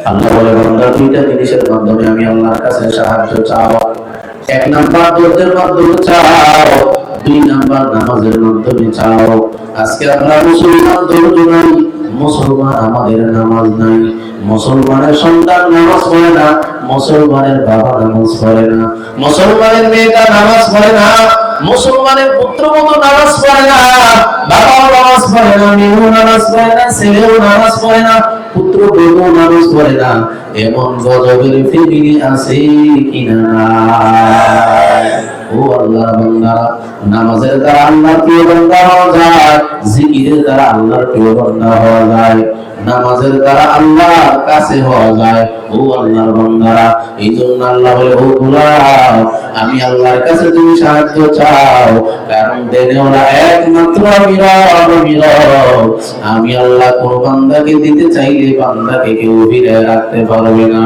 আল্লাহ বলে বান্দা দুইটা জিনিসের মাধ্যমে আমি আল্লাহর কাছে সাহায্য চাও। এক নাম্বার দোয়ার মাধ্যমে চাও, দুই নাম্বার নামাজের মাধ্যমে চাও। আজকে আমরা মুসলমান ধৈর্য নাই, মুসলমান আমাদের নামাজ নাই, মুসলমানের সন্তান নামাজ পড়ে না, মুসলমানের বাবা নামাজ পড়ে না, মুসলমানের মেয়েটা নামাজ পড়ে না, মুসলমানের পুত্রবধূ নামাজ পড়ে না, বাবাও নামাজ পড়ে না, মেয়েও নামাজ পড়ে না, ছেলেও নামাজ পড়ে না, পুত্রবধূ নামাজ পড়ে না। এমন গজবের ফ্যামিলি আছে কিনা? ও আল্লাহর বান্দারা, নামাজের দ্বারা আল্লাহর প্রিয় বান্দা হওয়া যায়, জিকিরের দ্বারা আল্লাহর প্রিয় বান্দা হওয়া যায়, নামাজের দ্বারা আল্লাহর কাছে হওয়া যায়। ও আল্লাহর বান্দারা, এই জন্য আল্লাহ বলে, ও গোলাম, আমি আল্লাহর কাছে তুমি সাহায্য চাও, কারণ দেনে ওরা একমাত্র আমি রব। আমি আল্লাহ কোন বান্দাকে দিতে চাইলে বান্দাকে কেউ ফিরে রাখতে পারবে না।